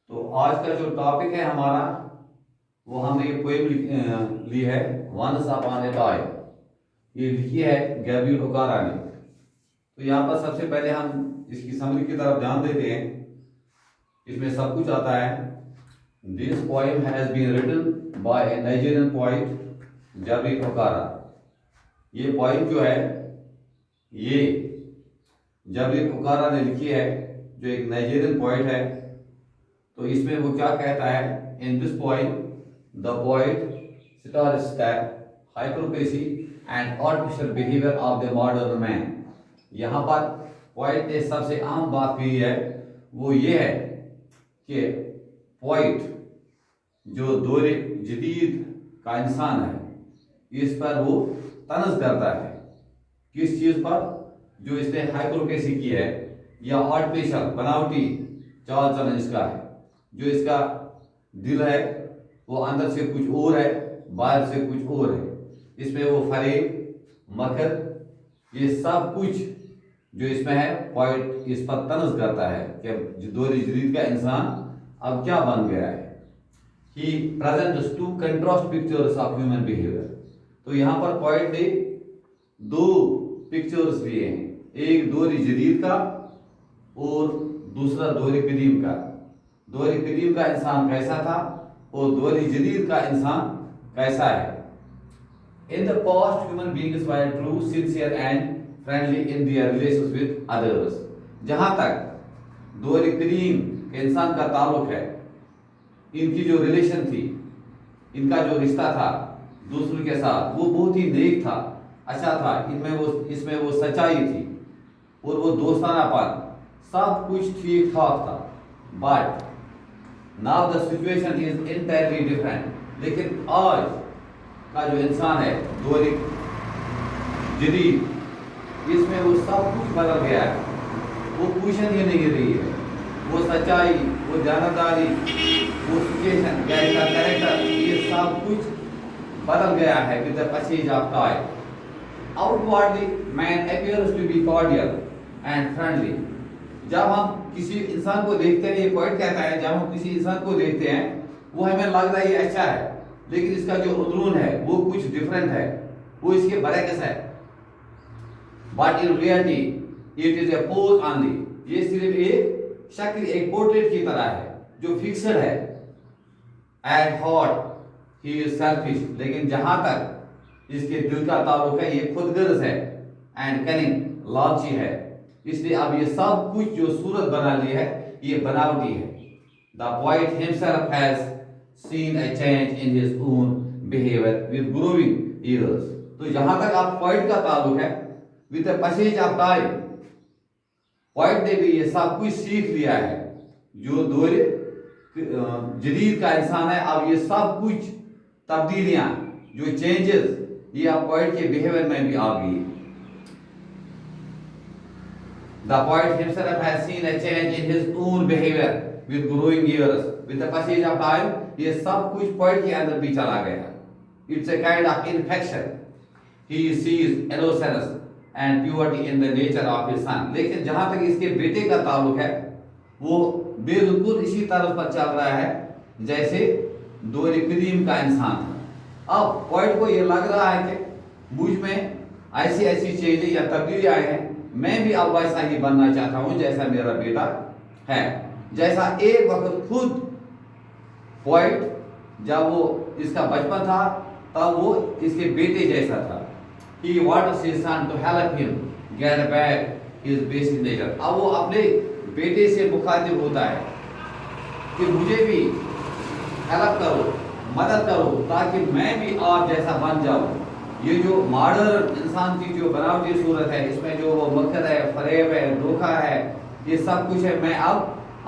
تو آج کا جو ٹاپک ہے ہمارا وہ ہم نے یہ پوئم لی ہے ونس اپان اے ٹائم. یہ لکھی ہے گیبریل اوکارا نے. تو یہاں پر سب سے پہلے ہم اس کی سمری کی طرف دھیان دیتے ہیں. اس میں سب کچھ آتا ہے. This poem has been written by a Nigerian poet Gabriel Okara. یہ پوئم جو ہے یہ گیبریل اوکارا نے لکھی ہے جو ایک نائجیرین پوئٹ ہے. تو اس میں وہ کیا کہتا ہے؟ In this poem, the poet states that hypocrisy and artificial behavior of the modern man. یہاں پر پوئٹ نے سب سے اہم بات کہی ہے وہ یہ ہے کہ پوئٹ جو دور جدید کا انسان ہے اس پر وہ طنز کرتا ہے. کس چیز پر؟ جو اس نے ہائپوکریسی کی ہے یا آرٹیفیشل بناوٹی چال چلن اس کا ہے. جو اس کا دل ہے وہ اندر سے کچھ اور ہے باہر سے کچھ اور ہے. اس میں وہ فریب مکر یہ سب کچھ جو اس میں ہے پوائنٹ اس پر طنز کرتا ہے کہ دور جدید کا انسان اب کیا بن گیا ہے. He presents two contrast pictures of human behavior. تو یہاں پر پوائٹ نے دو پکچرز لیے ہیں. ایک دور جدید کا اور دوسرا دور قدیم کا. دور قدیم کا انسان کیسا تھا اور دور جدید کا انسان کیسا ہے. In the past, human beings were true, sincere and friendly in their relations with others. جہاں تک دور قدیم کے انسان کا تعلق ہے ان کی جو ریلیشن تھی ان کا جو رشتہ تھا دوسروں کے ساتھ وہ بہت ہی نیک تھا اچھا تھا. اس میں وہ سچائی تھی اور وہ دوستانہ پن سب کچھ ٹھیک ٹھاک تھا. But now the situation is entirely different. لیکن آج کا جو انسان ہے دور جدید اس میں وہ سب کچھ بدل گیا ہے. وہ پوزیشن ہی نہیں رہی ہے. وہ سچائی وہ دیانتداری وہ سچویشن یا اس کا کریکٹر یہ سب کچھ بدل گیا ہے. with the passage of time. Outwardly, man appears to be cordial and friendly. جب ہم کسی انسان کو دیکھتے ہیں یہ پوائٹ کہتا ہے جب ہم کسی انسان کو دیکھتے ہیں وہ ہمیں لگتا ہے یہ اچھا ہے لیکن اس کا جو اندرون ہے وہ کچھ ڈفرینٹ ہے وہ اس کے برعکس ہے. But in reality, it is a pose only. یہ صرف ایک شکل ایک پورٹریٹ کی طرح ہے جو فکسڈ ہے. At heart, he is selfish. لیکن جہاں تک اس کے دل کا تعلق ہے یہ خود غرض ہے. And cunning, لالچی ہے. اس لیے اب یہ سب کچھ جو صورت بنا لی ہے یہ بناوٹی ہے. The poet himself has seen a change in his own behavior with growing years. تو جہاں تک آپ پوائٹ کا تعلق ہے with the passage of time point نے بھی یہ سب کچھ سیکھ لیا ہے. جو دور جدید کا انسان ہے اب یہ سب کچھ تبدیلیاں جو چینجز یہ اب پوائٹ کے بیہیویئر میں بھی آ گئی. The poet himself has seen a change in his own behavior with growing years. With the passage of time, یہ سب کچھ پوائٹ کے اندر بھی چلا گیا. It's a kind of infection. He sees innocence and purity in the nature of his son. لیکن جہاں تک اس کے بیٹے کا تعلق ہے وہ بالکل اسی طرز پر چل رہا ہے جیسے دور قدیم کا انسان تھا. اب پوائٹ کو یہ لگ رہا ہے کہ مجھ میں ایسی چیزیں یا تبدیلی آئے ہیں میں بھی اب ویسا ہی بننا چاہتا ہوں جیسا میرا بیٹا ہے. جیسا ایک وقت خود پوائٹ جب وہ اس کا بچپن تھا تب وہ اس کے بیٹے جیسا تھا. He wants his son to help him get back his basic nature. اب وہ اپنے بیٹے سے مخاطب ہوتا ہے کہ مجھے بھی ہیلپ کرو مدد کرو تاکہ میں بھی آپ جیسا بن جاؤں. یہ جو ماڈرن انسان کی جو بناوٹی صورت ہے اس میں جو وہ مکر ہے فریب ہے دھوکہ ہے یہ سب کچھ ہے میں اب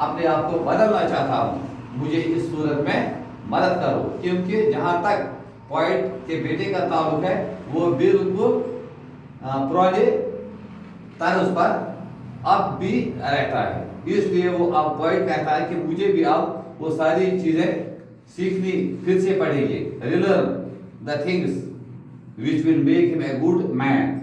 اپنے آپ کو بدلنا چاہتا ہوں مجھے اس صورت میں مدد کرو. کیونکہ جہاں تک پوائٹ کے بیٹے کا تعلق ہے وہ بالکل پرانے طرز پر اب بھی رہتا ہے. اس لیے وہ اب پوائٹ کہتا ہے کہ مجھے بھی اب وہ ساری چیزیں سیکھنی پھر سے پڑے گی. ریلرن the things which will make him a good man.